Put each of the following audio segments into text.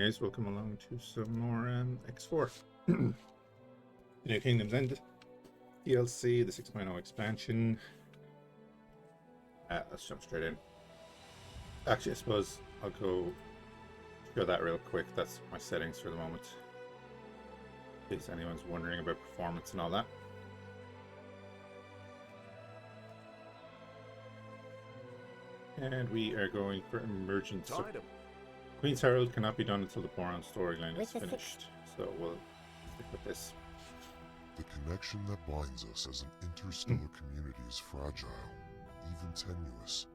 Anyways, welcome along to some more X4. New Kingdom's End DLC, the 6.0 expansion. Let's jump straight in. Actually, I suppose I'll go show that real quick. That's my settings for the moment, in case anyone's wondering about performance and all that. And we are going for emergence. Queen's Herald cannot be done until the Boron storyline is finished, so we'll stick with this. The connection that binds us as an interstellar community is fragile, even tenuous.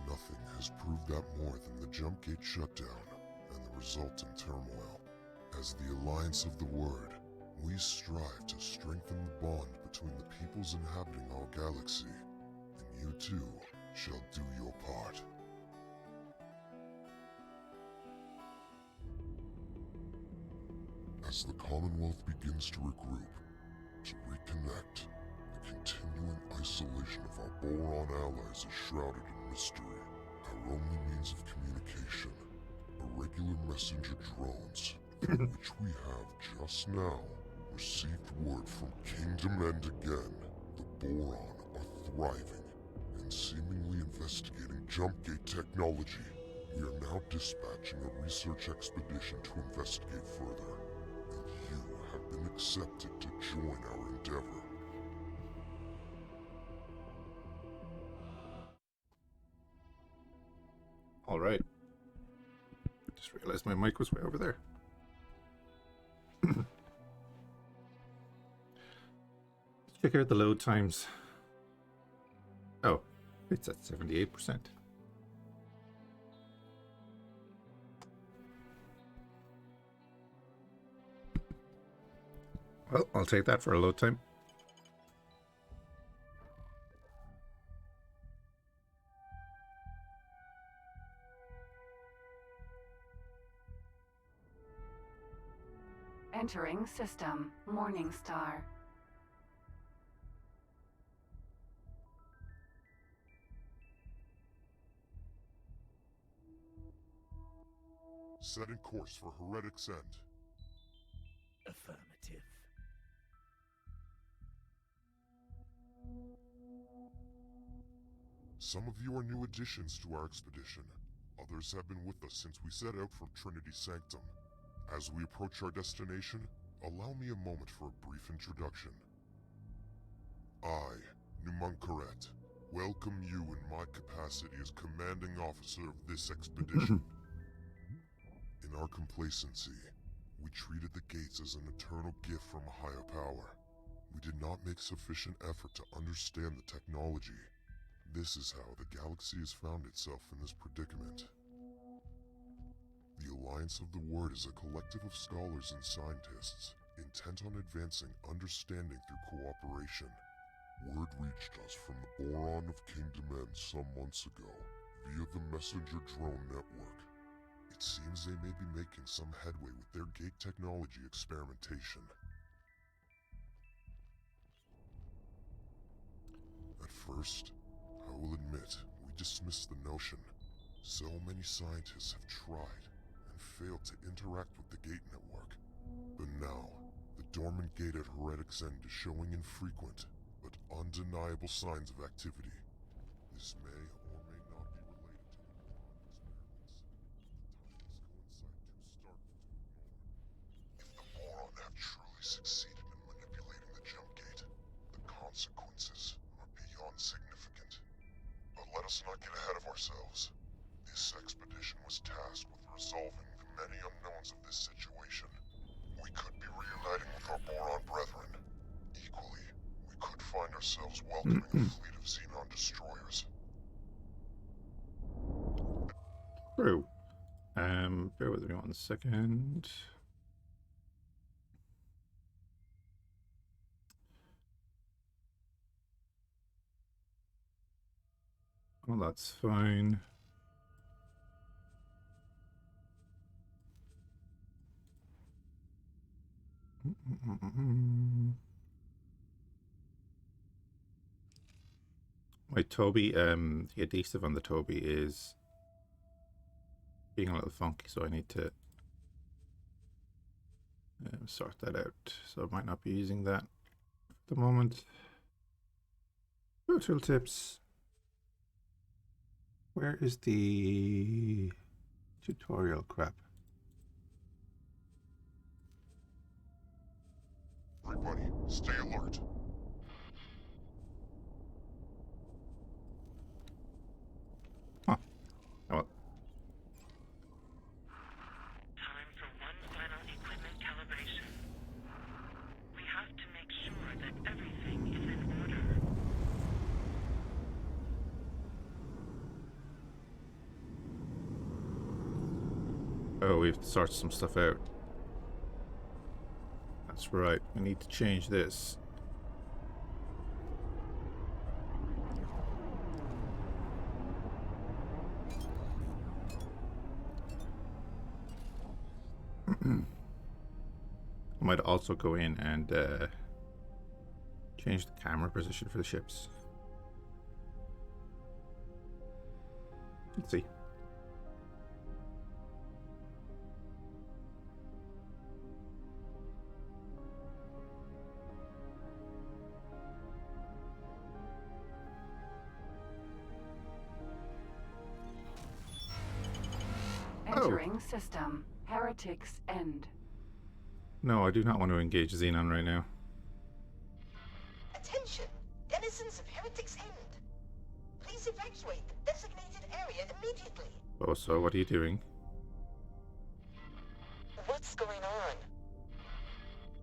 Nothing has proved that more than the jump gate shutdown and the resultant turmoil. As the Alliance of the Word, we strive to strengthen the bond between the peoples inhabiting our galaxy, and you too shall do your part. As the Commonwealth begins to regroup, to reconnect, the continuing isolation of our Boron allies is shrouded in mystery. Our only means of communication, irregular messenger drones, through which we have just now received word from Kingdom End again. The Boron are thriving and seemingly investigating jump gate technology. We are now dispatching a research expedition to investigate further. You have been accepted to join our endeavor. Alright. Just realized my mic was way over there. Check out the load times. Oh, it's at 78%. Well, I'll take that for a load time. Entering system, Morningstar. Setting course for Heretic's End. Affirmative. Some of you are new additions to our expedition. Others have been with us since we set out from Trinity Sanctum. As we approach our destination, allow me a moment for a brief introduction. I, Numunkaret, welcome you in my capacity as commanding officer of this expedition. In our complacency, we treated the gates as an eternal gift from a higher power. We did not make sufficient effort to understand the technology. This is how the galaxy has found itself in this predicament. The Alliance of the Word is a collective of scholars and scientists, intent on advancing understanding through cooperation. Word reached us from the Boron of Kingdom End some months ago, via the messenger drone network. It seems they may be making some headway with their gate technology experimentation. At first, I will admit, we dismissed the notion. So many scientists have tried and failed to interact with the gate network. But now, the dormant gate at Heretic's End is showing infrequent, but undeniable signs of activity. This may or may not be related to the Boron experiments. The timings coincide too starkly to ignore. If the Boron have truly succeeded in manipulating the jump gate, the consequences are beyond significant. But let us not get ahead of ourselves. This expedition was tasked with resolving the many unknowns of this situation. We could be reuniting with our Boron brethren. Equally, we could find ourselves welcoming a fleet of Xenon destroyers. True. Bear with me 1 second. Well, that's fine. My Toby, the adhesive on the Toby is being a little funky, so I need to Sort that out. So I might not be using that at the moment. Pro tooltips. Where is the tutorial crap? Everybody, stay alert. Huh. Oh, well. Time for one final equipment calibration. We have to make sure that everything is in order. Oh, we have to sort some stuff out. That's right. We need to change this. I might also go in and change the camera position for the ships. Let's see. Entering system. Heretic's end. No, I do not want to engage Xenon right now. Attention! Denizens of Heretic's End! Please evacuate the designated area immediately! Oh, so what are you doing? What's going on?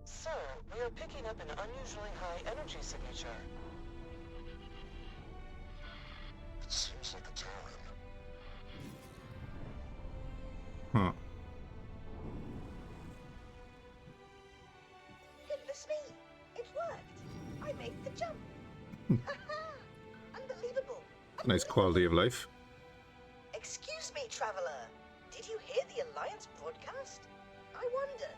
Sir, we are picking up an unusually high energy signature. It seems like a Terran. Huh. Goodness me! It worked! I made the jump! Haha! Unbelievable! Nice quality of life. Excuse me, traveler! Did you hear the Alliance broadcast? I wonder,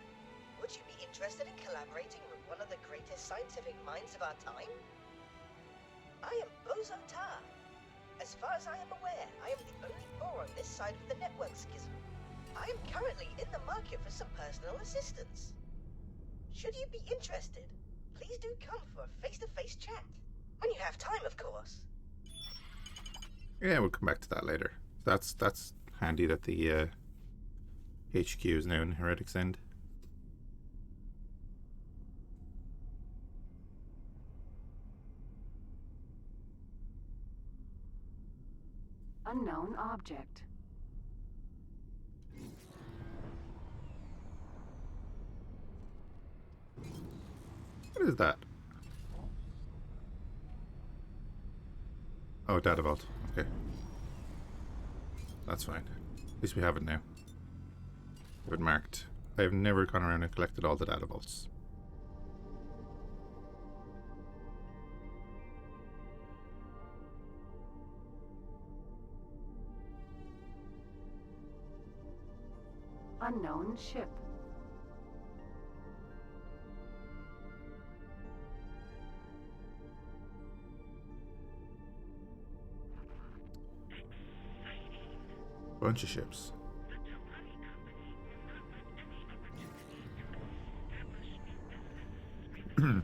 would you be interested in collaborating with one of the greatest scientific minds of our time? I am Bozo Tar. As far as I am aware, I am the only Boron this side of the network schism. I am currently in the market for some personal assistance. Should you be interested, please do come for a face-to-face chat. When you have time, of course. Yeah, we'll come back to that later. That's handy that the HQ is now in Heretic's End. Unknown object. What is that? Oh, data vault. Okay. That's fine. At least we have it now. We have it marked. I have never gone around and collected all the data vaults. Unknown ship. Bunch of ships. Of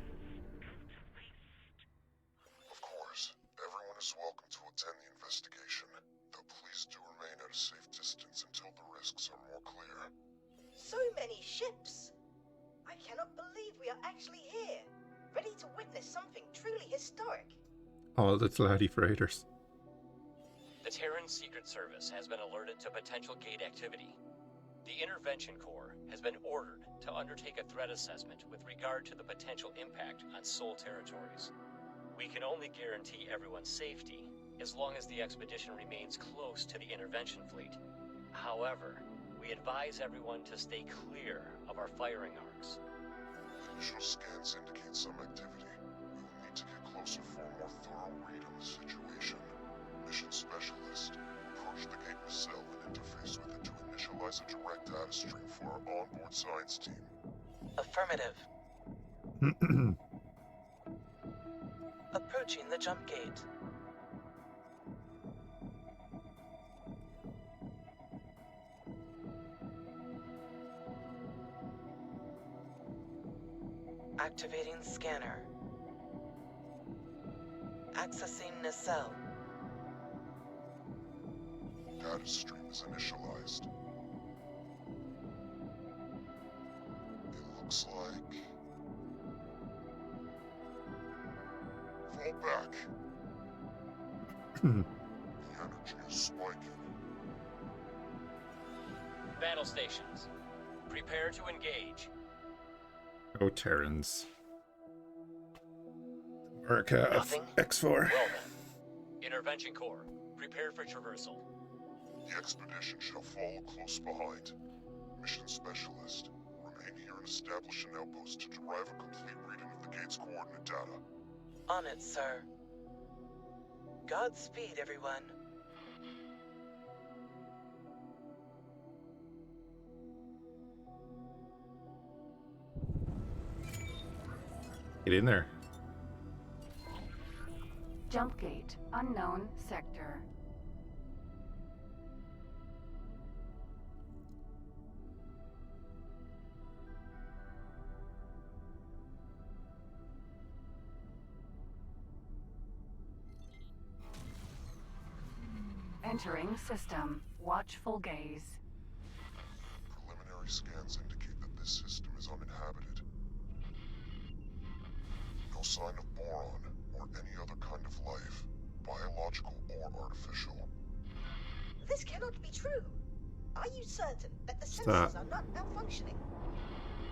course, everyone is welcome to attend the investigation, though please do remain at a safe distance until the risks are more clear. So many ships! I cannot believe we are actually here, ready to witness something truly historic. All the Tladi freighters. The Terran Secret Service has been alerted to potential gate activity. The Intervention Corps has been ordered to undertake a threat assessment with regard to the potential impact on Sol territories. We can only guarantee everyone's safety as long as the expedition remains close to the intervention fleet. However, we advise everyone to stay clear of our firing arcs. Initial scans indicate some activity. We will need to get closer for a more thorough read on the situation. Mission Specialist, approach the gate yourself and interface with it to initialize a direct data stream for our onboard science team. Affirmative. Approaching the jump gate. Activating scanner. Accessing nacelle. Data stream is initialized. It looks like... Fall back. The energy is spiking. Battle stations. Prepare to engage. Oh, Terrans. America of Nothing? X4. Well then. Intervention Corps. Prepare for traversal. The expedition shall follow close behind. Mission Specialist, remain here and establish an outpost to derive a complete reading of the gate's coordinate data. On it, sir. Godspeed, everyone. Get in there. Jump gate. Unknown sector. Entering system. Watchful gaze. Preliminary scans indicate that this system is uninhabited. No sign of boron or any other kind of life, biological or artificial. This cannot be true. Are you certain that the What's sensors that? are not malfunctioning?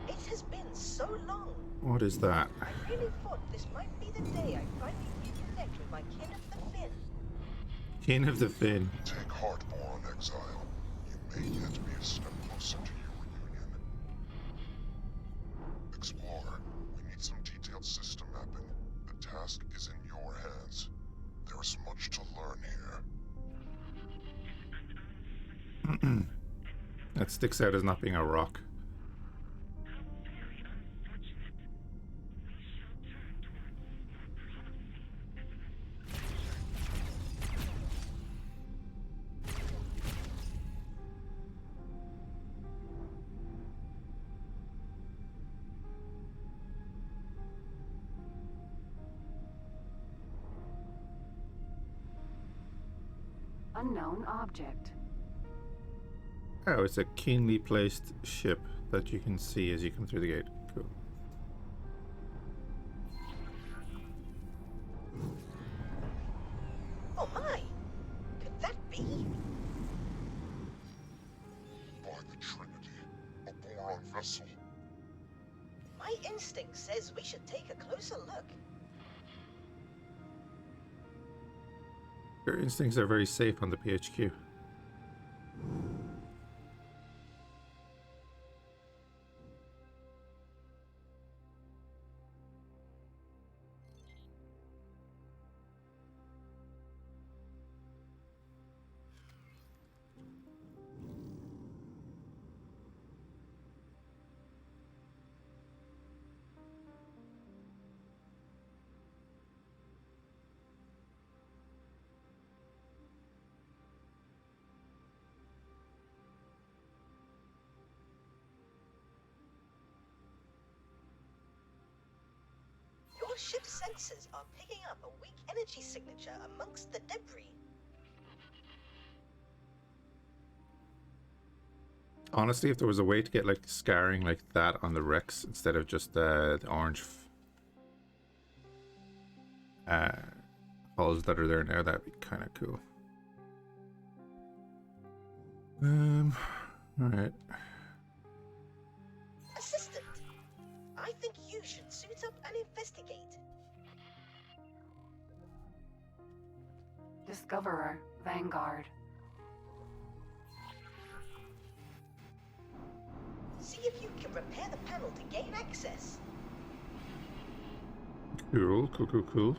It has been so long. What is that? I really thought this might be the day I finally reconnect with my kin of the Fin. King of the Fin. Take heart, Boron Exile. You may yet be a step closer to your reunion. Explorer, we need some detailed system mapping. The task is in your hands. There is much to learn here. That sticks out as not being a rock. How very unfortunate. We shall turn towards more promising. Unknown object. Oh, it's a keenly placed ship that you can see as you come through the gate. Cool. Oh my! Could that be? By the Trinity, a Boron vessel. My instinct says we should take a closer look. Your instincts are very safe on the PHQ. Your ship's sensors are picking up a weak energy signature amongst the debris. Honestly, if there was a way to get like scarring like that on the wrecks instead of just the orange hulls that are there now, that'd be kind of cool. Alright. Assistant, I think you should suit up and investigate. Discoverer. Vanguard. See if you can repair the panel to gain access. Cool, cool, cool, cool.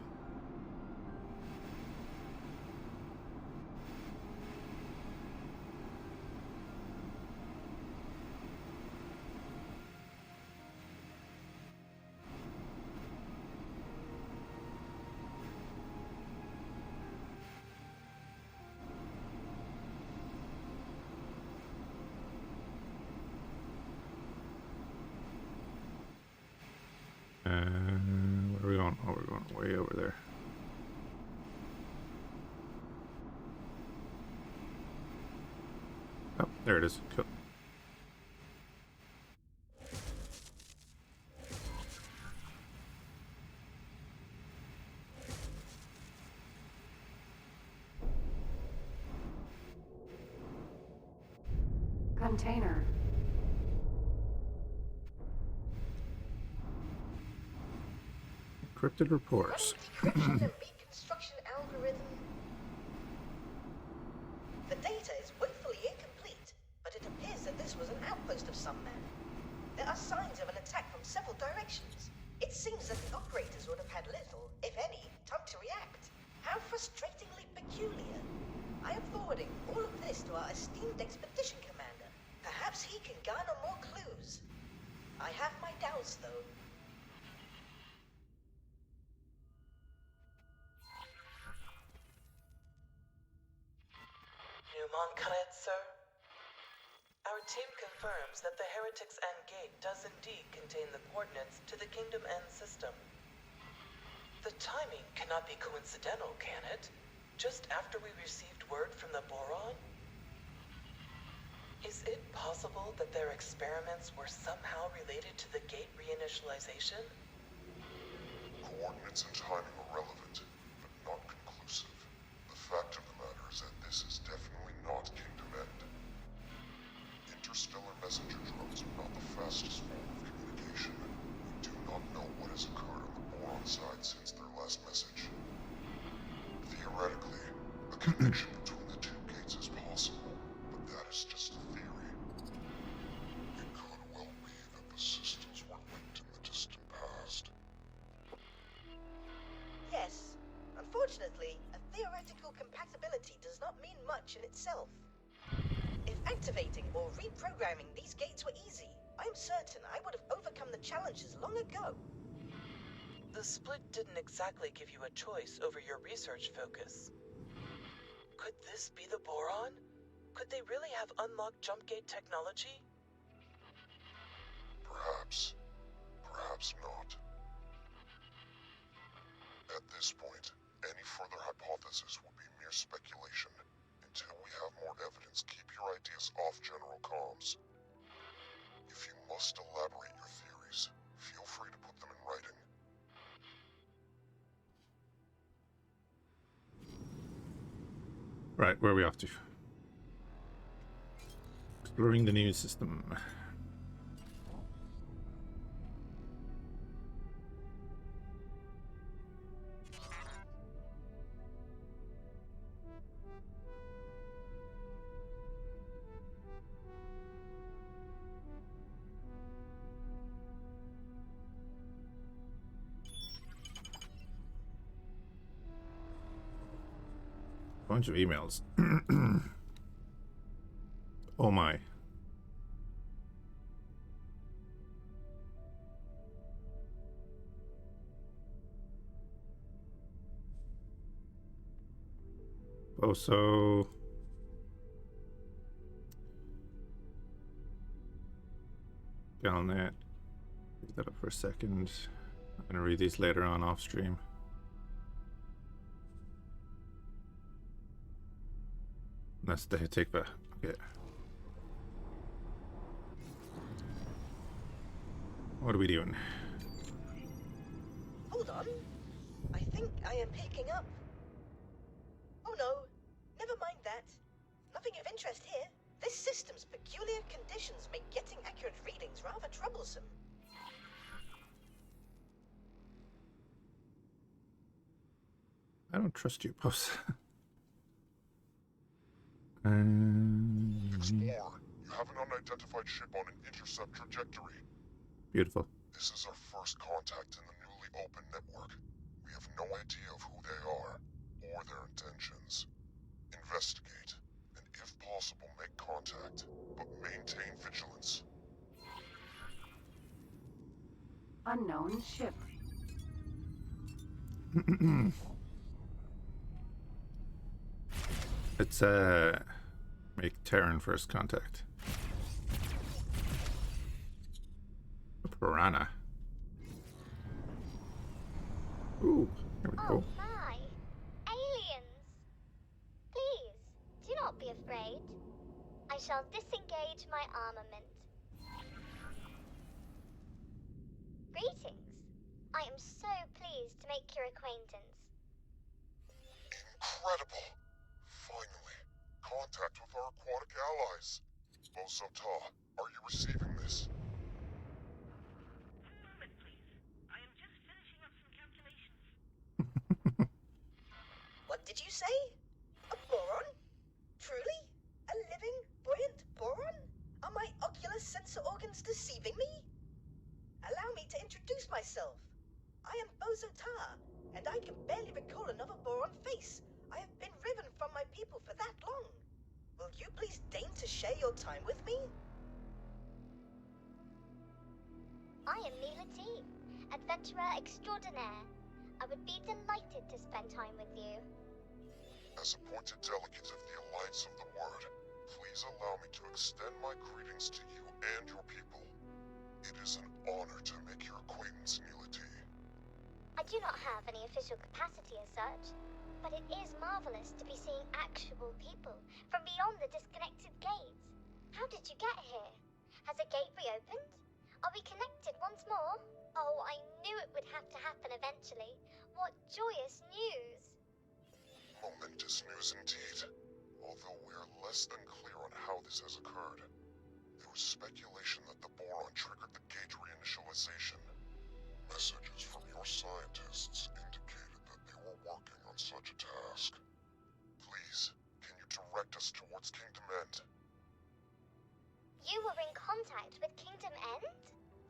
Where are we going? Oh, we're going way over there. Oh, there it is. Cool. Container. Encrypted reports. Decryption and reconstruction algorithm. The data is woefully incomplete, but it appears that this was an outpost of some manner. There are signs of an attack from several directions. It seems that the operators would have had little, if any, time to react. How frustratingly peculiar. I am forwarding all of this to our esteemed expedition commander. Perhaps he can garner more clues. I have my doubts, though. Sir? Our team confirms that the Heretic's end gate does indeed contain the coordinates to the Kingdom End system. The timing cannot be coincidental, can it? Just after we received word from the Boron? Is it possible that their experiments were somehow related to the gate reinitialization? Coordinates and timing are relevant, but not conclusive. The fact of the matter is that this is definitely not Kingdom End. Interstellar messenger drones are not the fastest form of communication. We do not know what has occurred on the Boron side since their last message. Theoretically, a connection between the two gates is possible, but that is just a theory. It could well be that the systems were linked in the distant past. Yes. Unfortunately, a theoretical compatibility does not mean much in itself. If activating or reprogramming these gates were easy, I am certain I would have overcome the challenges long ago. The split didn't exactly give you a choice over your research focus. Could this be the Boron? Could they really have unlocked jump gate technology? Perhaps. Perhaps not. At this point, any further hypothesis would be mere speculation. Until we have more evidence, keep your ideas off general comms. If you must elaborate your theories, feel free to put them in writing. Right, where are we off to? Exploring the new system. Bunch of emails. Oh my. Oh, so Galnet. Leave that up for a second. I'm gonna read these later on off stream. That's the Heretic. Okay. What are we doing? Hold on. I think I am picking up. Oh no, never mind that. Nothing of interest here. This system's peculiar conditions make getting accurate readings rather troublesome. I don't trust you, boss. Explorer, you have an unidentified ship on an intercept trajectory. Beautiful. This is our first contact in the newly open network. We have no idea of who they are, or their intentions. Investigate, and if possible make contact, but maintain vigilance. Unknown ship. Let's make Terran first contact. Piranha. Ooh, there we Oh go. my! Aliens! Please, do not be afraid. I shall disengage my armament. Greetings. I am so pleased to make your acquaintance. Incredible! Finally, contact with our aquatic allies. Bosota, are you receiving this? One moment, please. I am just finishing up some calculations. What did you say? A boron? Truly? A living, buoyant boron? Are my ocular sensor organs deceiving me? Allow me to introduce myself. I am Bosota, and I can barely recall another boron face. I have been riven from my people for that long. Will you please deign to share your time with me? I am Mila T, adventurer extraordinaire. I would be delighted to spend time with you. As appointed delegate of the Alliance of the Word, please allow me to extend my greetings to you and your people. It is an honor to make your acquaintance, Mila T. I do not have any official capacity as such, but it is marvelous to be seeing actual people from beyond the disconnected gates. How did you get here? Has a gate reopened? Are we connected once more? Oh, I knew it would have to happen eventually. What joyous news! Momentous news indeed. Although we are less than clear on how this has occurred. There was speculation that the Boron triggered the gate reinitialization. Messages from your scientists indicated that they were working on such a task. Please, can you direct us towards Kingdom End? You were in contact with Kingdom End?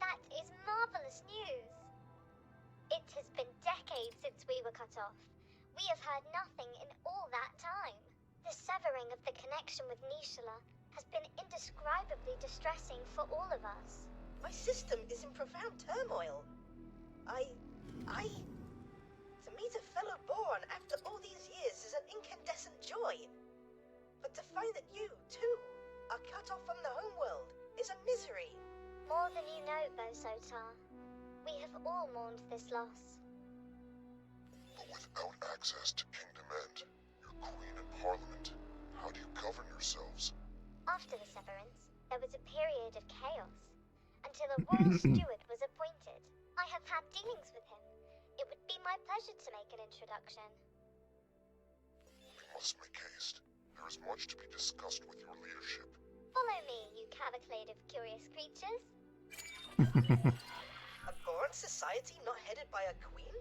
That is marvelous news. It has been decades since we were cut off. We have heard nothing in all that time. The severing of the connection with Nishala has been indescribably distressing for all of us. My system is in profound turmoil. To meet a fellow Boron after all these years is an incandescent joy. But to find that you, too, are cut off from the homeworld is a misery. More than you know, Bosotar. We have all mourned this loss. But without access to Kingdom End, your Queen and Parliament, how do you govern yourselves? After the severance, there was a period of chaos, until a royal steward was appointed. I have had dealings with him. It would be my pleasure to make an introduction. We must make haste. There is much to be discussed with your leadership. Follow me, you cavalcade of curious creatures. A Boron society not headed by a queen?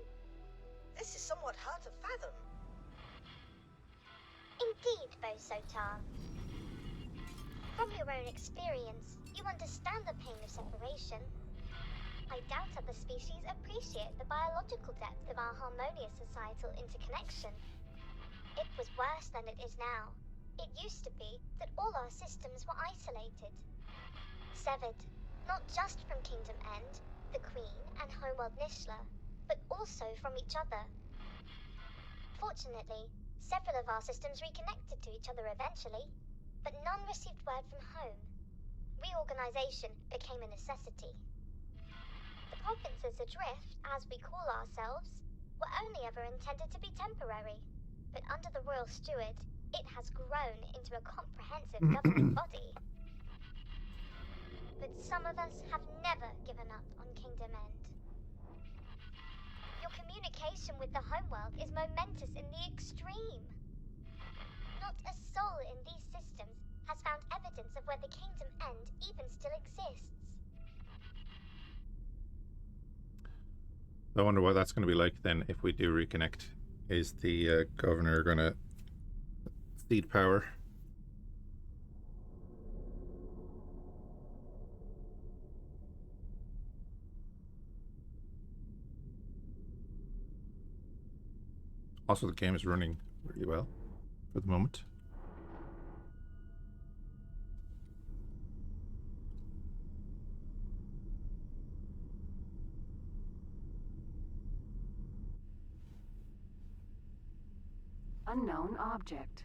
This is somewhat hard to fathom. Indeed, Bosotar. From your own experience, you understand the pain of separation. I doubt other species appreciate the biological depth of our harmonious societal interconnection. It was worse than it is now. It used to be that all our systems were isolated. Severed, not just from Kingdom End, the Queen and Homeworld Nishala, but also from each other. Fortunately, several of our systems reconnected to each other eventually, but none received word from home. Reorganization became a necessity. The provinces adrift, as we call ourselves, were only ever intended to be temporary, but under the Royal Steward, it has grown into a comprehensive governing body. But some of us have never given up on Kingdom End. Your communication with the homeworld is momentous in the extreme. Not a soul in these systems has found evidence of where the Kingdom End even still exists. I wonder what that's going to be like then if we do reconnect. Is the governor going to cede power? Also, the game is running really well for the moment. Unknown object.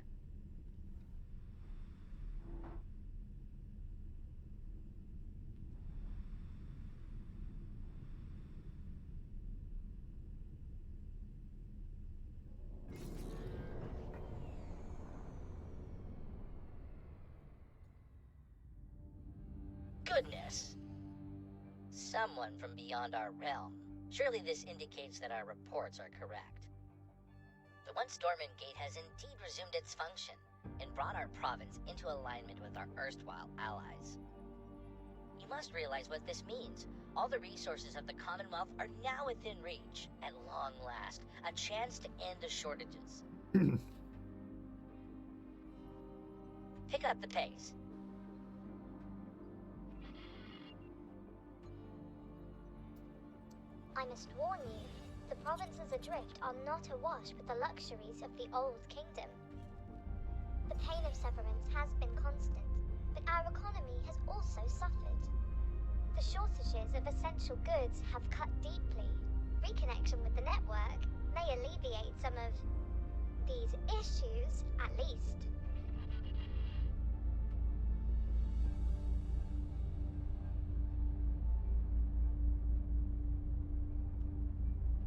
goodness! Someone from beyond our realm. Surely this indicates that our reports are correct. The once dormant gate has indeed resumed its function and brought our province into alignment with our erstwhile allies. You must realize what this means. All the resources of the Commonwealth are now within reach. At long last, a chance to end the shortages. Pick up the pace. I must warn you, the provinces adrift are not awash with the luxuries of the old kingdom. The pain of severance has been constant, but our economy has also suffered. The shortages of essential goods have cut deeply. Reconnection with the network may alleviate some of these issues, at least.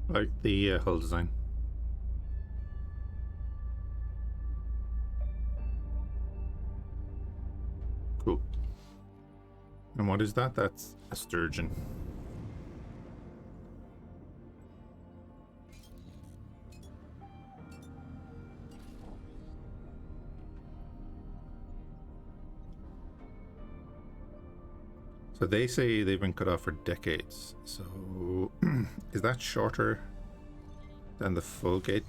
Like the hull design. Cool. And what is that? That's a sturgeon. So they say they've been cut off for decades. So is that shorter than the full gate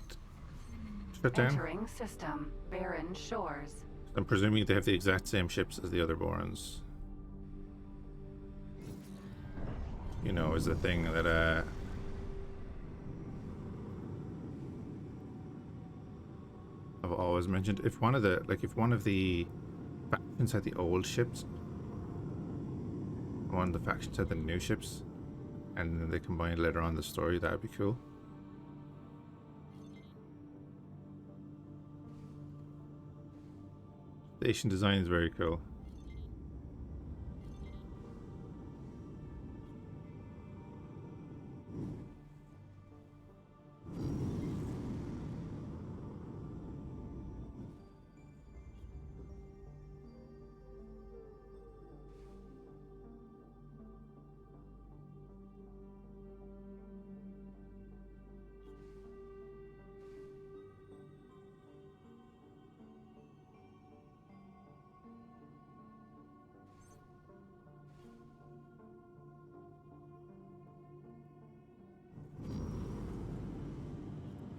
shutdown? Entering system. Barren shores. I'm presuming they have the exact same ships as the other Borons. You know, is the thing that I've always mentioned. If one of the factions had the old ships, one of the factions had the new ships, and then they combined later on in the story, that'd be cool. Station design is very cool.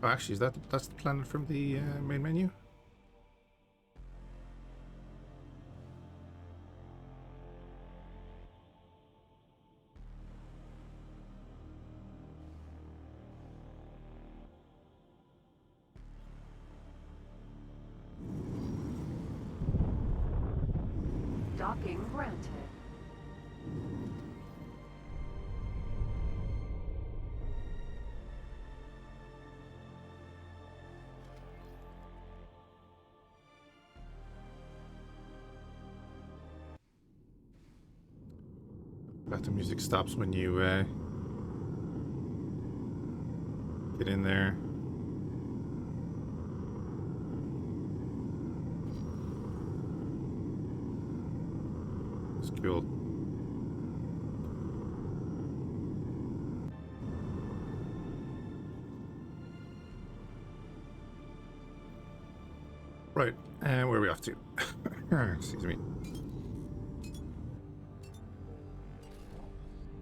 Oh, actually, that's the planet from the main menu? Docking granted. But the music stops when you get in there. It's cool. Right, and where are we off to? Excuse me.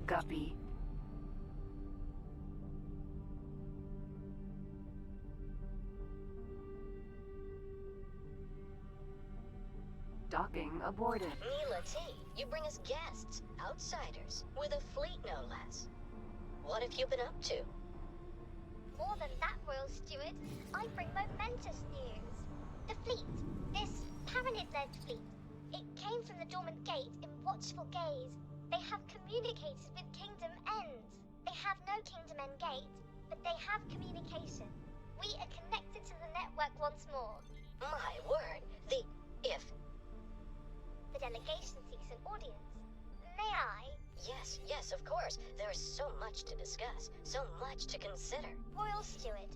Guppy. Docking aborted. Mila T, you bring us guests, outsiders, with a fleet no less. What have you been up to? More than that, Royal Steward, I bring momentous news. The fleet, this Paranid-led fleet, it came from the dormant gate in watchful gaze. They have communicated with Kingdom Ends. They have no Kingdom End gate, but they have communication. We are connected to the network once more. My word, if... The delegation seeks an audience. May I? Yes, of course. There is so much to discuss, so much to consider. Royal Steward,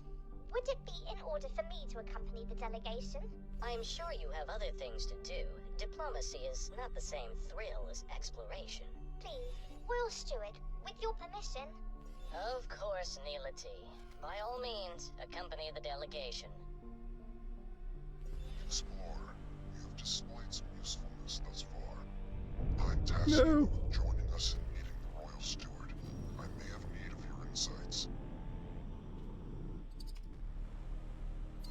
Would it be in order for me to accompany the delegation? I'm sure you have other things to do. Diplomacy is not the same thrill as exploration. Please, Royal Steward, with your permission. Of course, Neelity. By all means, accompany the delegation. Explorer, you have displayed some usefulness thus far. I'm tasking you with joining us in meeting the Royal Steward. I may have need of your insights.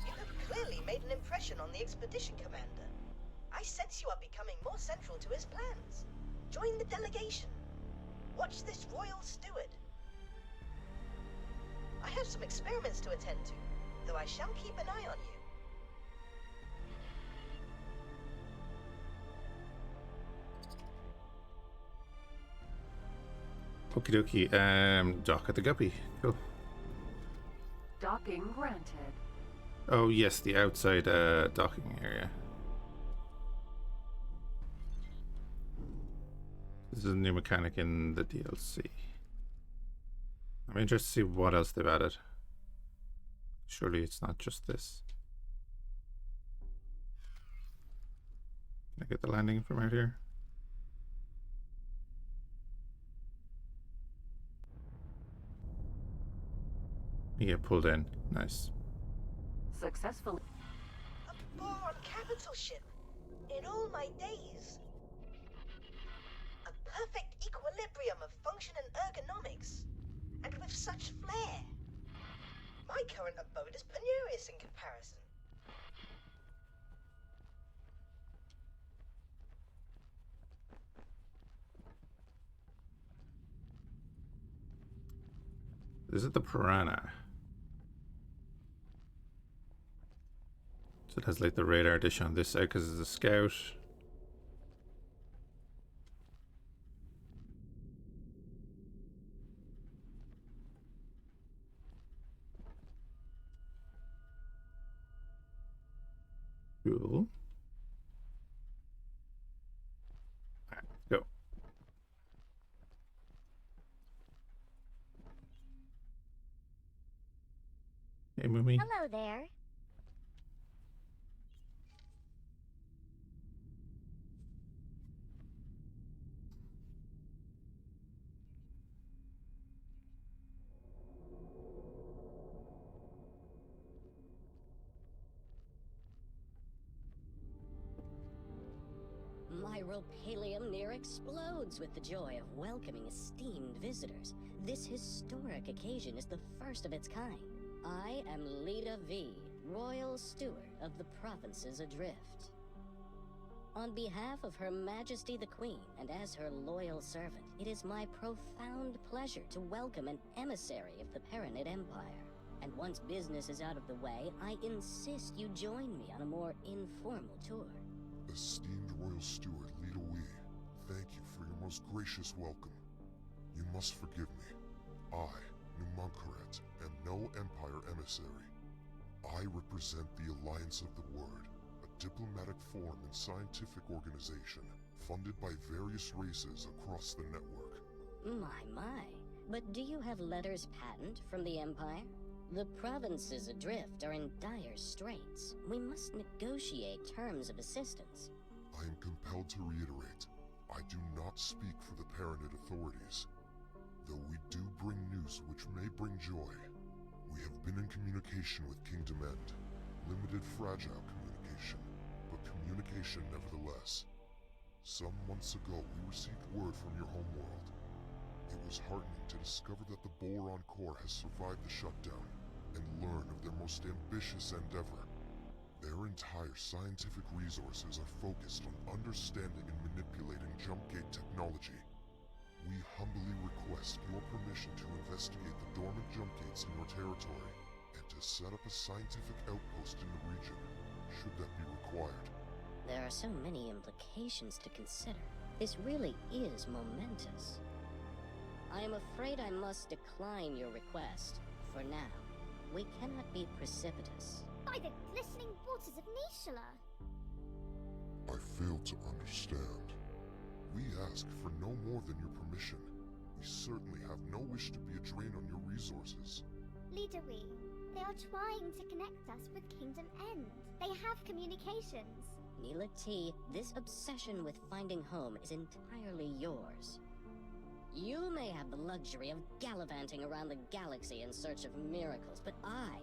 You have clearly made an impression on the expedition commander. I sense you are becoming more central to his plans. Join the delegation. Watch this Royal Steward. I have some experiments to attend to, though I shall keep an eye on you. Okie dokie. Dock at the guppy. Cool. Docking granted. Oh yes, the outside docking area. This is a new mechanic in the DLC. I'm interested to see what else they've added. Surely it's not just this. Can I get the landing from out here? Yeah, pulled in. Nice. Successfully. A Boron capital ship. In all my days. A perfect equilibrium of function and ergonomics. And with such flair. My current abode is penurious in comparison. Is it the Piranha? So it has like the radar dish on this side because it's a scout. Cool. Alright, go. Hey, Moomy. Hello there. My ropalium near explodes with the joy of welcoming esteemed visitors. This historic occasion is the first of its kind. I am Lita V, Royal Steward of the Provinces Adrift. On behalf of Her Majesty the Queen, and as her loyal servant, it is my profound pleasure to welcome an emissary of the Paranid Empire. And once business is out of the way, I insist you join me on a more informal tour. Esteemed Royal Steward Lita Wee, thank you for your most gracious welcome. You must forgive me. I, Numunkaret, am no Empire emissary. I represent the Alliance of the Word, a diplomatic forum and scientific organization funded by various races across the network. My. But do you have letters patent from the Empire? The provinces adrift are in dire straits. We must negotiate terms of assistance. I am compelled to reiterate, I do not speak for the Paranid authorities. Though we do bring news which may bring joy. We have been in communication with Kingdom End. Limited fragile communication, but communication nevertheless. Some months ago we received word from your homeworld. It was heartening to discover that the Boron core has survived the shutdown, and learn of their most ambitious endeavor. Their entire scientific resources are focused on understanding and manipulating jump gate technology. We humbly request your permission to investigate the dormant jump gates in your territory, and to set up a scientific outpost in the region, should that be required. There are so many implications to consider. This really is momentous. I am afraid I must decline your request, for now. We cannot be precipitous. By the glistening waters of Nishala. I fail to understand. We ask for no more than your permission. We certainly have no wish to be a drain on your resources. Leader Wee, They are trying to connect us with Kingdom End. They have communications. Neela T, this obsession with finding home is entirely yours. You may have the luxury of gallivanting around the galaxy in search of miracles, but I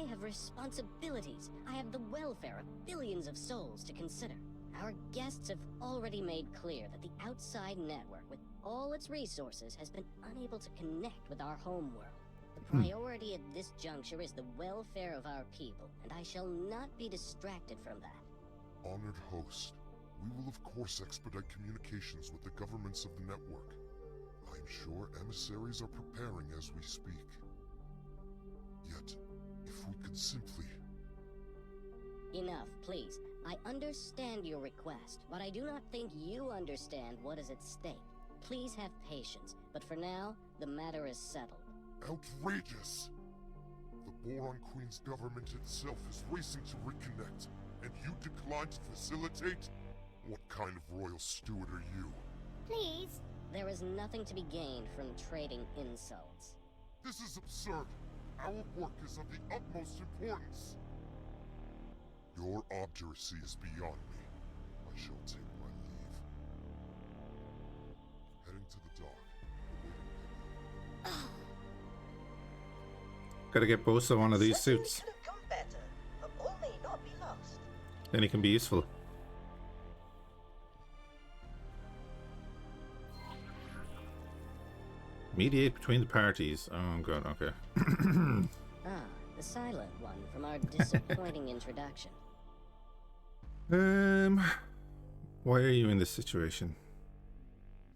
have responsibilities. I have the welfare of billions of souls to consider. Our guests have already made clear that the outside network, with all its resources, has been unable to connect with our homeworld. The priority at this juncture is the welfare of our people, and I shall not be distracted from that. Honored host, we will of course expedite communications with the governments of the network. I'm sure emissaries are preparing as we speak. Yet, if we could simply... Enough, please. I understand your request, but I do not think you understand what is at stake. Please have patience, but for now, the matter is settled. Outrageous! The Boron Queen's government itself is racing to reconnect, and you decline to facilitate? What kind of royal steward are you? Please. There is nothing to be gained from trading insults. This is absurd. Our work is of the utmost importance. Your obduracy is beyond me. I shall take my leave. Heading to the dock. Gotta get Bosa one of these Certainly suits. could have gone better, but all may not be lost. Then he can be useful. Mediate between the parties. Oh god, okay. The silent one from our disappointing introduction. Why are you in this situation?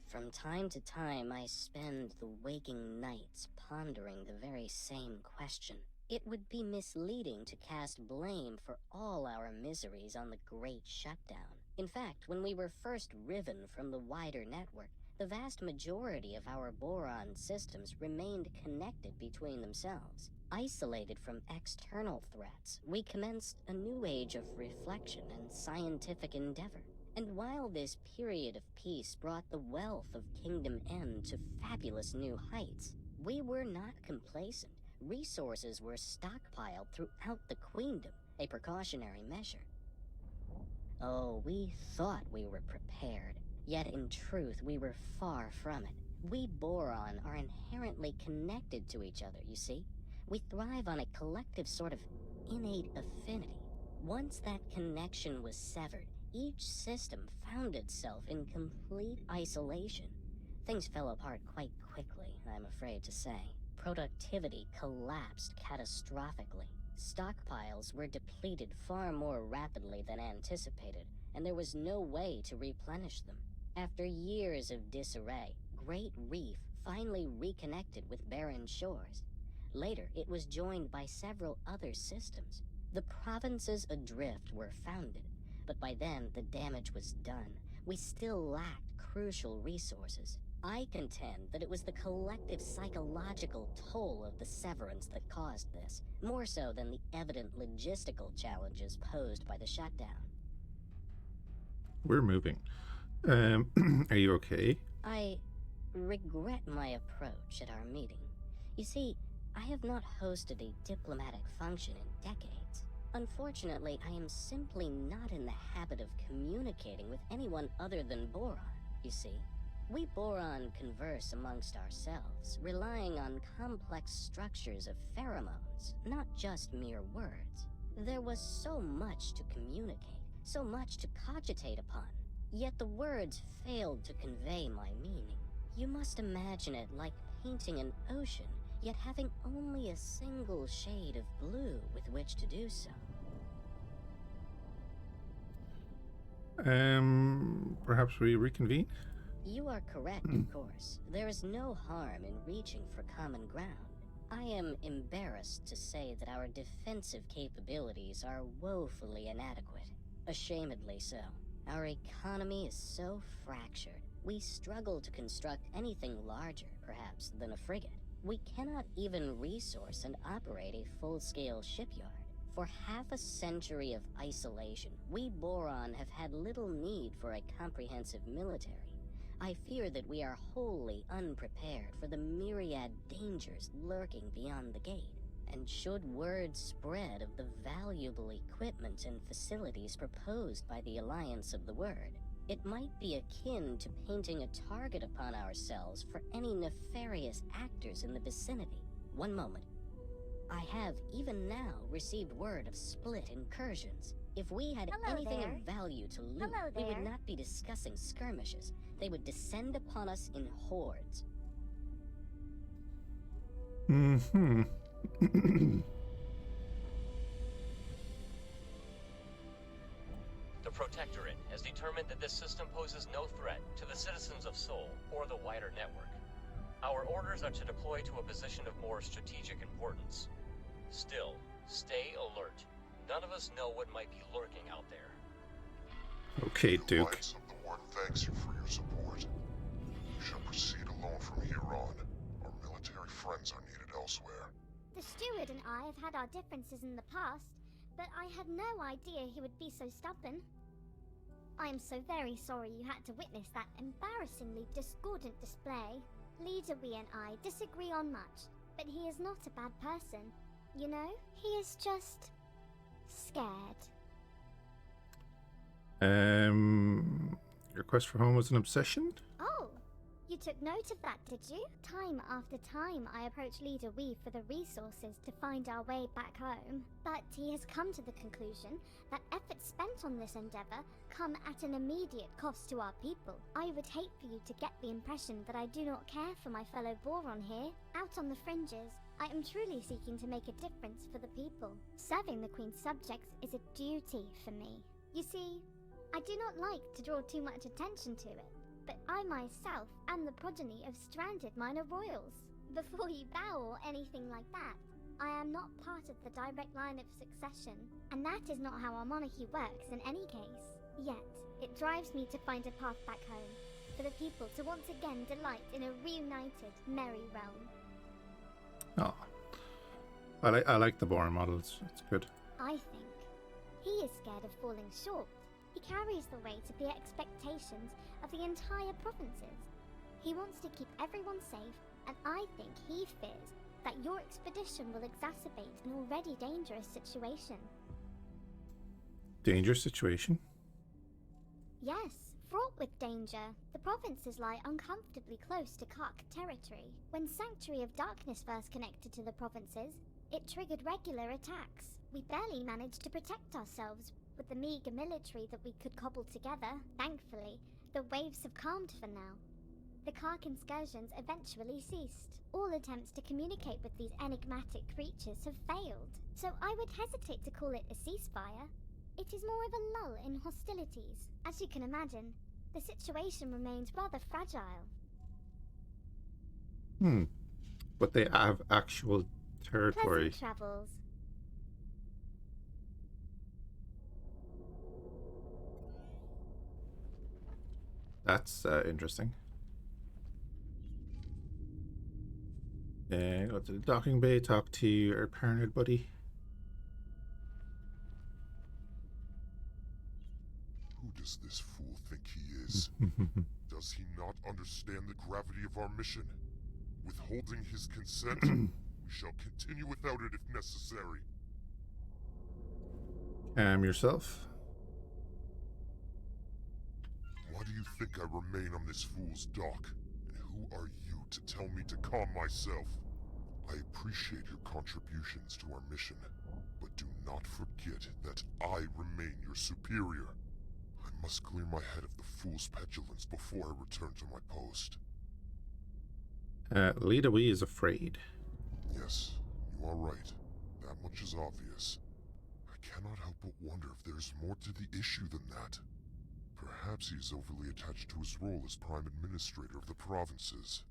From time to time, I spend the waking nights pondering the very same question. It would be misleading to cast blame for all our miseries on the Great Shutdown. In fact, when we were first riven from the wider network, the vast majority of our Boron systems remained connected between themselves. Isolated from external threats, we commenced a new age of reflection and scientific endeavor. And while this period of peace brought the wealth of Kingdom End to fabulous new heights, we were not complacent. Resources were stockpiled throughout the Queendom, a precautionary measure. Oh, we thought we were prepared, yet in truth we were far from it. We Boron are inherently connected to each other, you see. We thrive on a collective sort of innate affinity. Once that connection was severed, each system found itself in complete isolation. Things fell apart quite quickly, I'm afraid to say. Productivity collapsed catastrophically. Stockpiles were depleted far more rapidly than anticipated, and there was no way to replenish them. After years of disarray, Great Reef finally reconnected with barren shores. Later, it was joined by several other systems. The provinces adrift were founded, but by then the damage was done. We still lacked crucial resources. I contend that it was the collective psychological toll of the severance that caused this, more so than the evident logistical challenges posed by the shutdown. We're moving. Are you okay? I regret my approach at our meeting. You see, I have not hosted a diplomatic function in decades. Unfortunately, I am simply not in the habit of communicating with anyone other than Boron, you see. We Boron converse amongst ourselves, relying on complex structures of pheromones, not just mere words. There was so much to communicate, so much to cogitate upon, yet the words failed to convey my meaning. You must imagine it like painting an ocean, yet having only a single shade of blue with which to do so. Perhaps we reconvene? You are correct, of course. There is no harm in reaching for common ground. I am embarrassed to say that our defensive capabilities are woefully inadequate. Ashamedly so. Our economy is so fractured, we struggle to construct anything larger, perhaps, than a frigate. We cannot even resource and operate a full-scale shipyard. For half a century of isolation, we Boron have had little need for a comprehensive military. I fear that we are wholly unprepared for the myriad dangers lurking beyond the gate. and should word spread of the valuable equipment and facilities proposed by the Alliance of the Word, it might be akin to painting a target upon ourselves for any nefarious actors in the vicinity. One moment. I have, even now, received word of split incursions. If we had Hello anything there. of value to loot, Hello we would there. not be discussing skirmishes. They would descend upon us in hordes. Mm-hmm. The Protectorate has determined that this system poses no threat to the citizens of Sol or the wider network. Our orders are to deploy to a position of more strategic importance. Still, stay alert. None of us know what might be lurking out there. Okay, The Duke. Alliance of the Word thanks you for your support. You shall proceed alone from here on. Our military friends are needed elsewhere. The steward and I have had our differences in the past, but I had no idea he would be so stubborn. I am so very sorry you had to witness that embarrassingly discordant display. Leader We and I disagree on much, but he is not a bad person. You know, he is just scared. Your quest for home was an obsession? Oh, you took note of that, did you? Time after time I approach Leader We for the resources to find our way back home, but he has come to the conclusion that efforts spent on this endeavor come at an immediate cost to our people. I would hate for you to get the impression that I do not care for my fellow Boron here. Out on the fringes, I am truly seeking to make a difference for the people. Serving the Queen's subjects is a duty for me. You see, I do not like to draw too much attention to it, but I myself am the progeny of stranded minor royals. Before you bow or anything like that, I am not part of the direct line of succession, and that is not how our monarchy works in any case. Yet, it drives me to find a path back home, for the people to once again delight in a reunited, merry realm. Oh. I like the Boron model. It's good. I think he is scared of falling short. He carries the weight of the expectations of the entire provinces. He wants to keep everyone safe, and I think he fears that your expedition will exacerbate an already dangerous situation. Dangerous situation? Yes, fraught with danger. The provinces lie uncomfortably close to Kark territory. When Sanctuary of Darkness first connected to the provinces, it triggered regular attacks. We barely managed to protect ourselves with the meager military that we could cobble together. Thankfully, the waves have calmed for now. The Kark incursions eventually ceased. All attempts to communicate with these enigmatic creatures have failed, so I would hesitate to call it a ceasefire. It is more of a lull in hostilities. As you can imagine, the situation remains rather fragile. But they have actual territory. Pleasant travels. That's interesting. Go to the docking bay, talk to your paranoid buddy. Who does this fool think he is? Does he not understand the gravity of our mission? Withholding his consent, we shall continue without it if necessary. Yourself? Why do you think I remain on this fool's dock? And who are you to tell me to calm myself? I appreciate your contributions to our mission, but do not forget that I remain your superior. I must clear my head of the fool's petulance before I return to my post. Leader We is afraid. Yes, you are right. That much is obvious. I cannot help but wonder if there is more to the issue than that. Perhaps he is overly attached to his role as Prime Administrator of the provinces.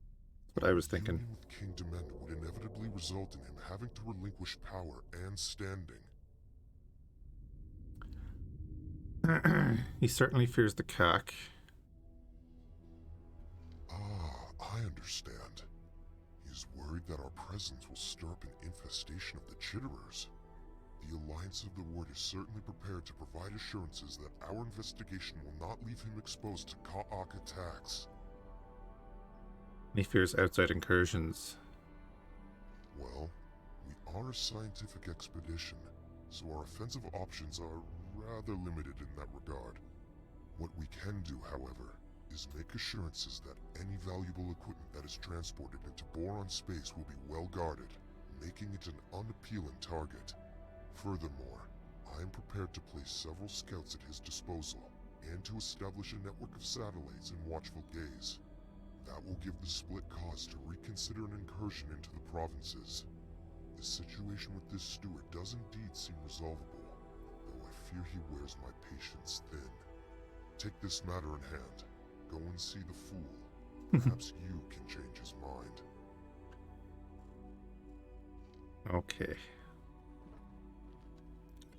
What I was thinking. Union with King Dement would inevitably result in him having to relinquish power and standing. He certainly fears the cack. I understand. He is worried that our presence will stir up an infestation of the Chitterers. The Alliance of the Word is certainly prepared to provide assurances that our investigation will not leave him exposed to Ka'ak attacks. And he fears outside incursions. Well, We are a scientific expedition, so our offensive options are rather limited in that regard. What we can do, however, is make assurances that any valuable equipment that is transported into Boron space will be well guarded, making it an unappealing target. Furthermore, I am prepared to place several scouts at his disposal, and to establish a network of satellites in watchful gaze. That will give the split cause to reconsider an incursion into the provinces. The situation with this steward does indeed seem resolvable, though I fear he wears my patience thin. Take this matter in hand. Go and see the fool. Perhaps you can change his mind. Okay.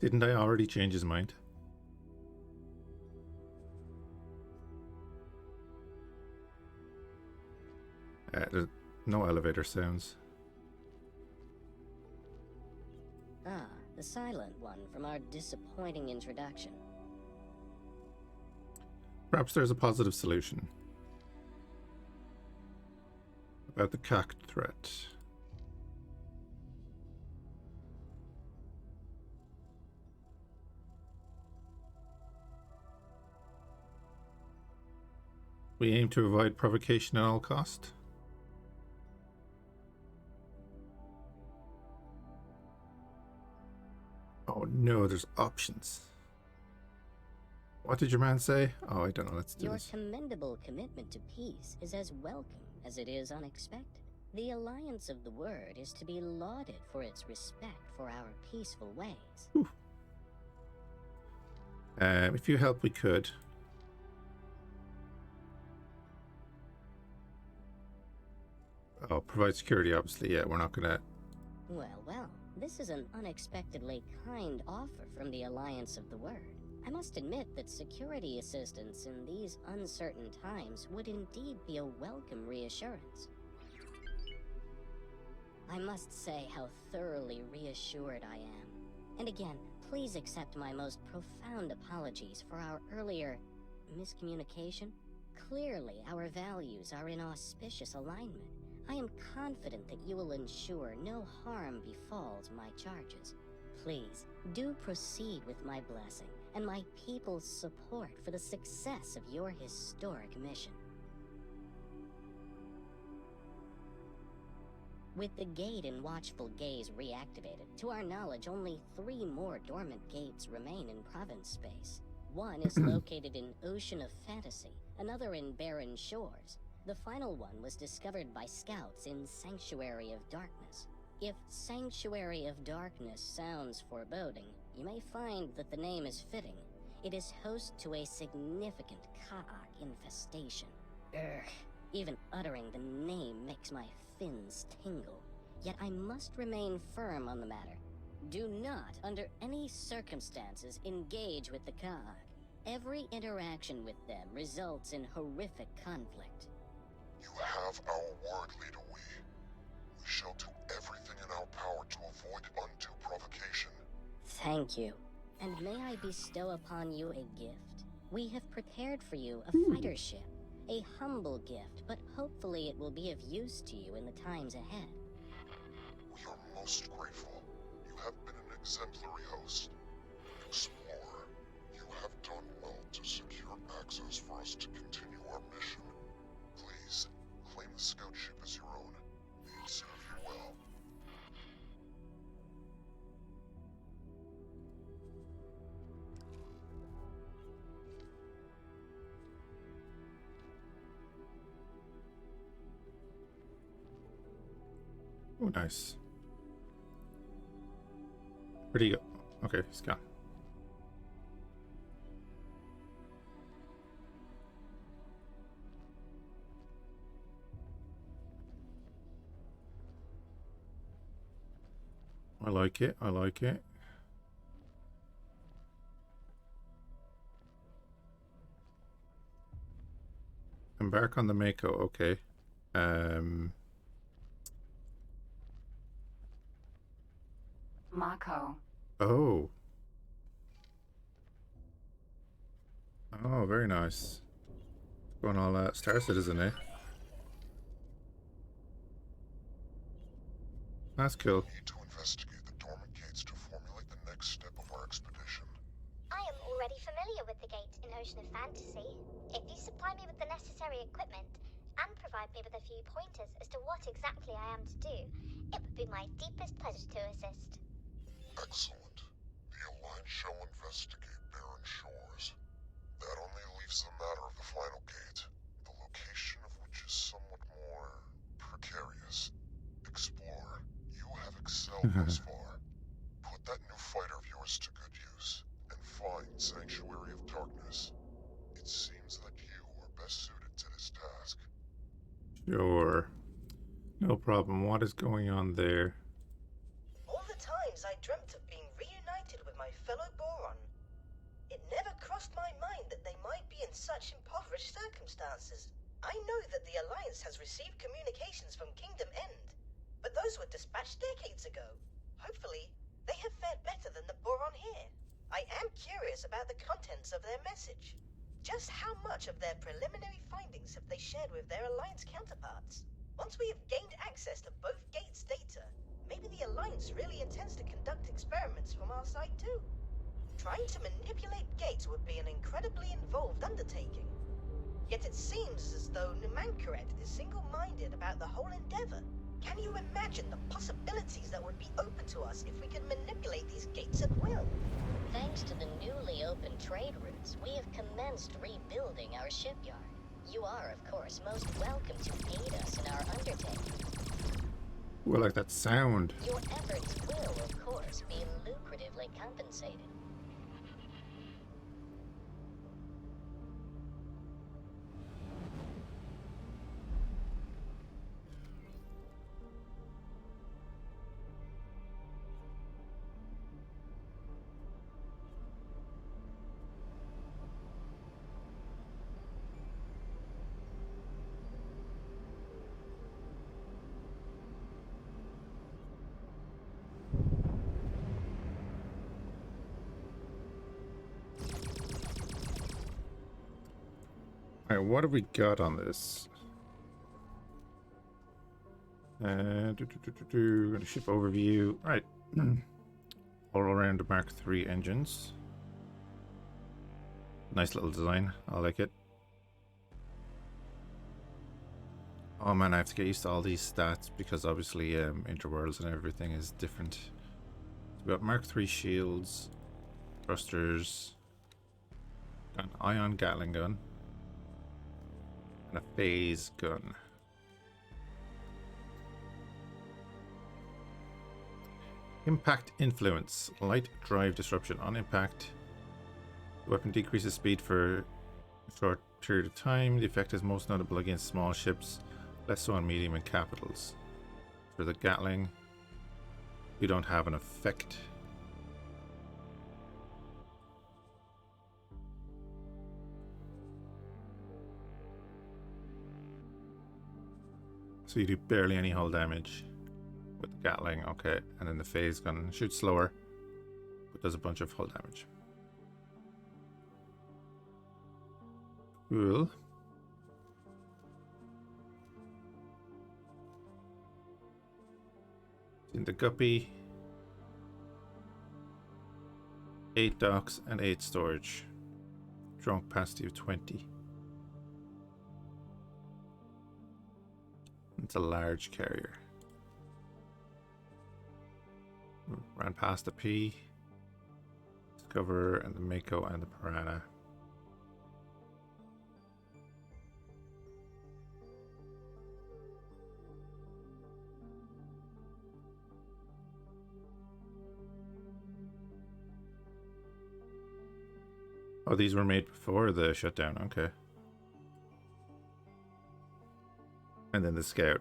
Didn't I already change his mind? There's no elevator sounds. Ah, the silent one from our disappointing introduction. Perhaps there's a positive solution. About the cocked threat. We aim to avoid provocation at all cost. Oh no, there's options. What did your man say? Oh, I don't know. Let's do Your this. commendable commitment to peace is as welcome as it is unexpected. The Alliance of the Word is to be lauded for its respect for our peaceful ways. If you help, we could. Oh, provide security, obviously. Yeah, we're not gonna... Well, this is an unexpectedly kind offer from the Alliance of the Word. I must admit that security assistance in these uncertain times would indeed be a welcome reassurance. I must say how thoroughly reassured I am. And again, please accept my most profound apologies for our earlier miscommunication. Clearly, our values are in auspicious alignment. I am confident that you will ensure no harm befalls my charges. Please, do proceed with my blessing and my people's support for the success of your historic mission. With the gate in watchful gaze reactivated, to our knowledge only 3 more dormant gates remain in province space. One is located in Ocean of Fantasy, another in Barren Shores. The final one was discovered by scouts in Sanctuary of Darkness. If Sanctuary of Darkness sounds foreboding, you may find that the name is fitting. It is host to a significant Ka'ak infestation. Even uttering the name makes my fins tingle. Yet I must remain firm on the matter. Do not, under any circumstances, engage with the Ka'ak. Every interaction with them results in horrific conflict. You have our word, Leader Wee. We shall do everything in our power to avoid undue provocation. Thank you. And may I bestow upon you a gift? We have prepared for you a fighter ship. A humble gift, but hopefully it will be of use to you in the times ahead. We are most grateful. You have been an exemplary host. Explorer, you have done well to secure access for us to continue our mission. Please, claim the scout ship as your own. May it serve you well. Oh, nice. Where'd he go? Okay, he's gone. I like it, I like it. Embark on the Mako, okay. Mako. Oh. Oh, very nice. Going all Star Citizen, eh? That's cool. We need to investigate the dormant gates to formulate the next step of our expedition. I am already familiar with the gate in Ocean of Fantasy. If you supply me with the necessary equipment, and provide me with a few pointers as to what exactly I am to do, it would be my deepest pleasure to assist. Excellent. The Alliance shall investigate barren shores. That only leaves the matter of the final gate, the location of which is somewhat more precarious. Explorer, you have excelled thus far. Put that new fighter of yours to good use, and find Sanctuary of Darkness. It seems that you are best suited to this task. Sure. No problem. What is going on there? All the times I dreamt of being reunited with my fellow Boron. It never crossed my mind that they might be in such impoverished circumstances. I know that the Alliance has received communications from Kingdom End, but those were dispatched decades ago. Hopefully, they have fared better than the Boron here. I am curious about the contents of their message. Just how much of their preliminary findings have they shared with their Alliance counterparts? Once we have gained access to both gates' data, maybe the Alliance really intends to conduct experiments from our side too. Trying to manipulate gates would be an incredibly involved undertaking. Yet it seems as though Numankaret is single-minded about the whole endeavor. Can you imagine the possibilities that would be open to us if we could manipulate these gates at will? Thanks to the newly opened trade routes, we have commenced rebuilding our shipyard. You are, of course, most welcome to aid us in our undertaking. Well, like that sound. Your efforts will, of course, be lucratively compensated. Alright, what have we got on this? Ship overview. Right. All around the Mark III engines. Nice little design. I like it. Oh man, I have to get used to all these stats because obviously Interworlds and everything is different. So we got Mark III shields, thrusters, an ion Gatling gun, and a phase gun. Impact influence. Light drive disruption on impact. The weapon decreases speed for a short period of time. The effect is most notable against small ships, less so on medium and capitals. For the Gatling, we don't have an effect. So you do barely any hull damage with the Gatling, okay. And then the phase gun shoots slower, but does a bunch of hull damage. Cool. In the Guppy, 8 docks and 8 storage. Strong capacity of 20. It's a large carrier. Ran past the P, Discoverer, and the Mako and the Piranha. Oh, these were made before the shutdown, okay. And then the Scout.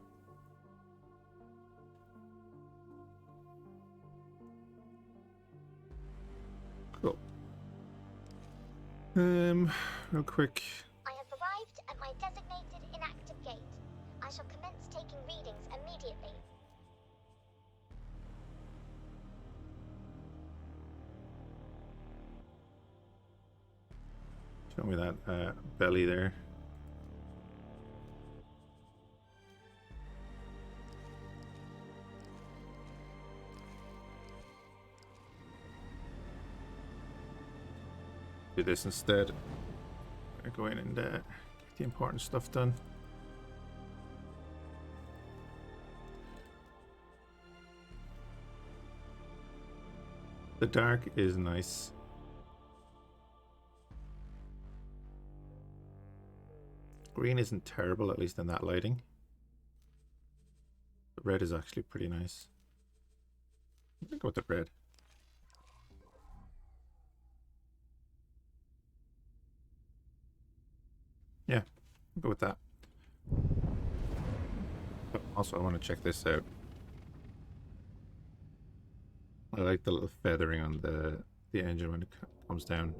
Cool. Real quick. I have arrived at my designated inactive gate. I shall commence taking readings immediately. Show me that belly there. do this instead. I'll go in and get the important stuff done. The dark is nice. Green isn't terrible, at least in that lighting. The red is actually pretty nice. I'm gonna go with the red. Yeah, I'll go with that. But also, I want to check this out. I like the little feathering on the engine when it comes down.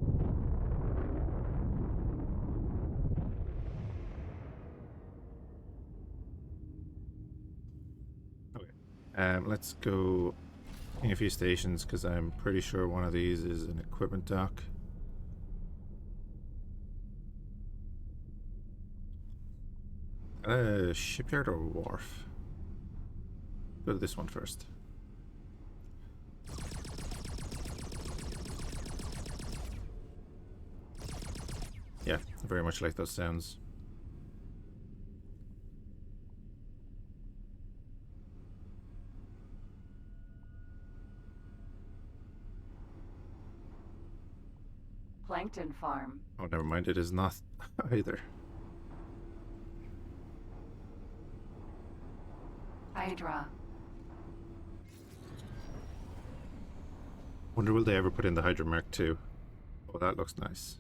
Okay, let's go in a few stations because I'm pretty sure one of these is an equipment dock. A shipyard or wharf? Go to this one first. Yeah, very much like those sounds. Plankton farm. Oh, never mind, it is not either. Hydra. Wonder will they ever put in the Hydra Mark II? Oh, that looks nice.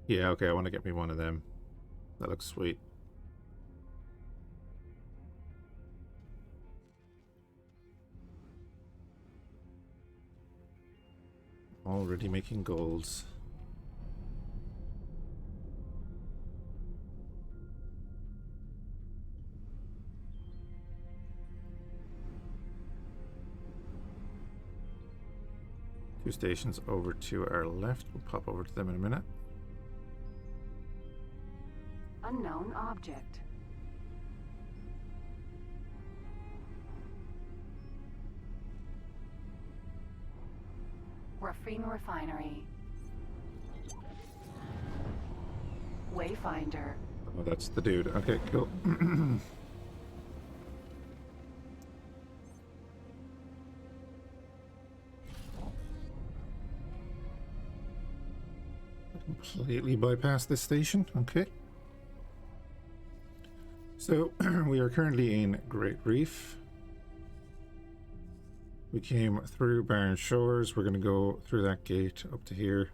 Yeah, okay, I want to get me one of them. That looks sweet. Already making goals. Two stations over to our left. We'll pop over to them in a minute. Unknown object. Graphene refinery. Wayfinder. Oh, that's the dude. Okay, cool. Completely bypass this station. Okay. So we are currently in Great Reef. We came through Barren Shores. We're going to go through that gate up to here.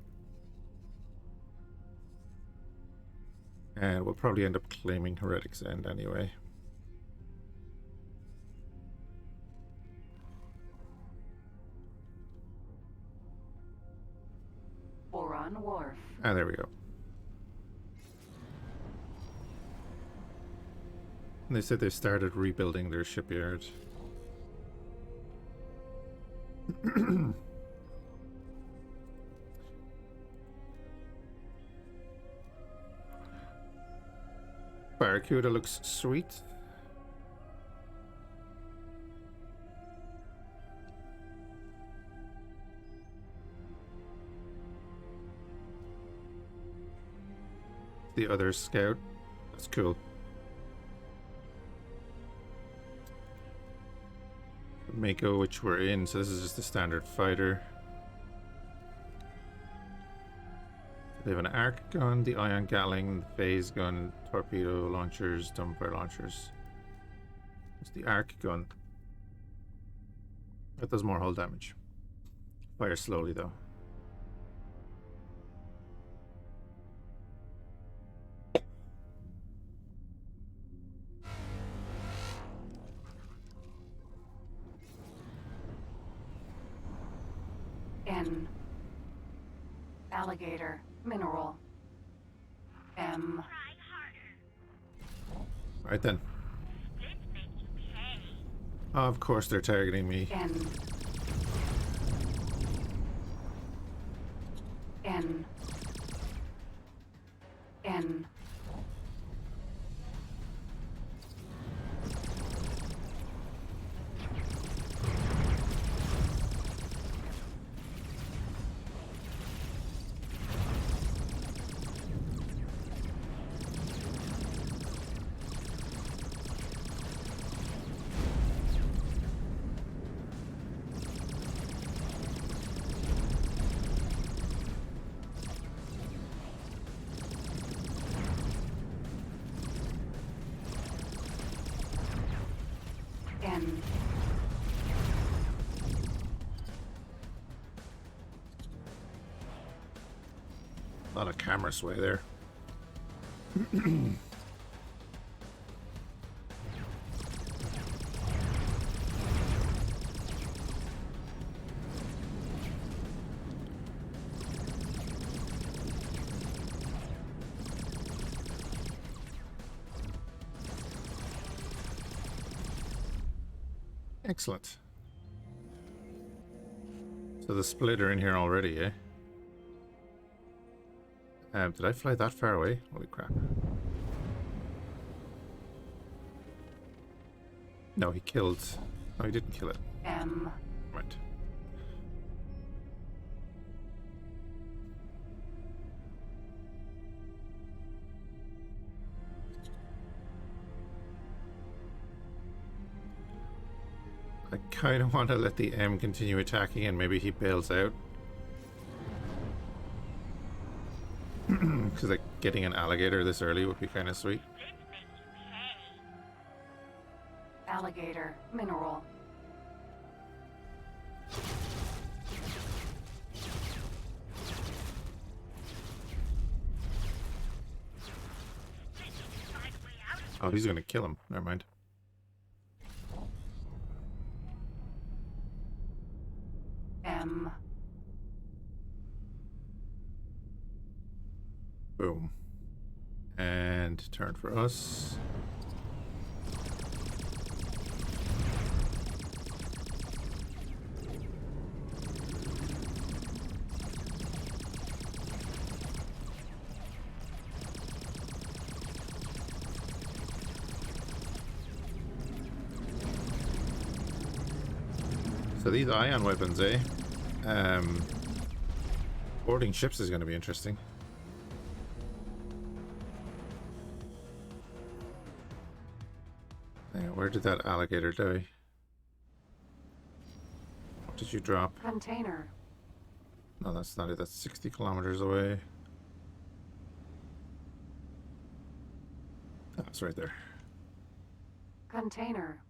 And we'll probably end up claiming Heretic's End anyway. Boron Wharf. Ah, there we go. And they said they started rebuilding their shipyard. Barracuda looks sweet. The other scout. That's cool. Mako, which we're in, so this is just a standard fighter. They have an arc gun, the ion gatling, the phase gun, torpedo launchers, dumbfire launchers. It's the arc gun. That does more hull damage. Fire slowly though. N. Alligator. Mineral. M. Right then. Of course they're targeting me. N. N. N. N. A lot of camera sway there. Excellent. So the splitter in here already, eh? Did I fly that far away? Holy crap. No, he killed... No, he didn't kill it. M. Right. I kind of want to let the M continue attacking and maybe he bails out. Because like getting an alligator this early would be kind of sweet. Alligator. Mineral. Oh, he's going to kill him. Never mind. M. Boom. And turn for us. So these ion weapons, eh? Boarding ships is going to be interesting. Where did that alligator die? What did you drop? Container. No, that's not it. That's 60 kilometers away. Oh, it's right there. Container.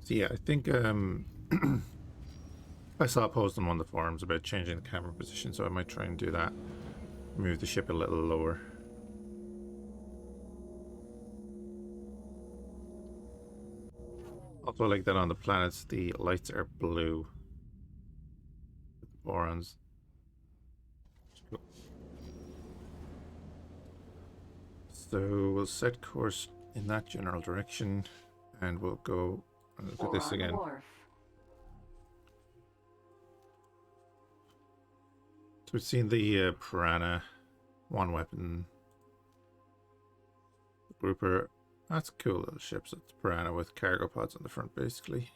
So yeah, I think I saw a post on one of the forums about changing the camera position, so I might try and do that. Move the ship a little lower. Also, like that on the planets, the lights are blue. With the Borons. Cool. So we'll set course in that general direction, and we'll go and look at this Boron again. Wharf. So we've seen the Piranha, one weapon grouper. That's a cool little ship. So it's Piranha with cargo pods on the front, basically.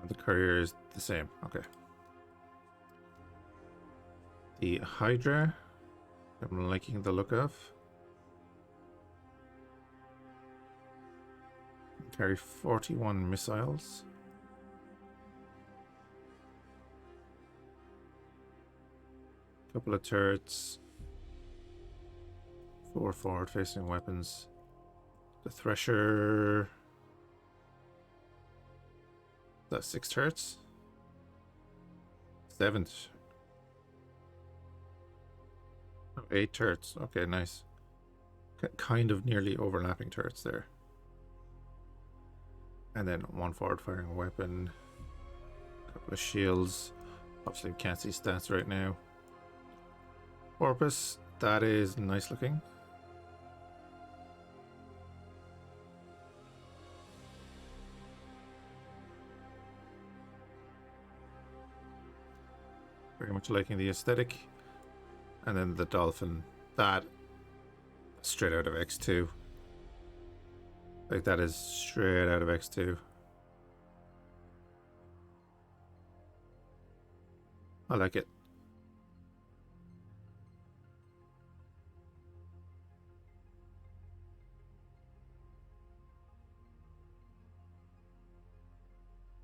The courier is the same. Okay. The Hydra, I'm liking the look of. Carry 41 missiles. Couple of turrets. 4 forward-facing weapons. The Thresher. That's 6 turrets. 7. Oh, 8 turrets. Okay, nice. Kind of nearly overlapping turrets there. And then 1 forward-firing weapon. Couple of shields. Obviously, we can't see stats right now. Porpoise, that is nice looking. Very much liking the aesthetic. And then the dolphin, that straight out of X2. Like that is straight out of X2. I like it.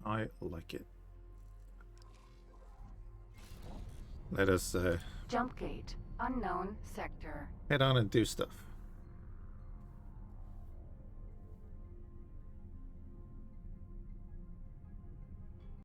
I like it. Let us Jump gate. Unknown sector. head on and do stuff.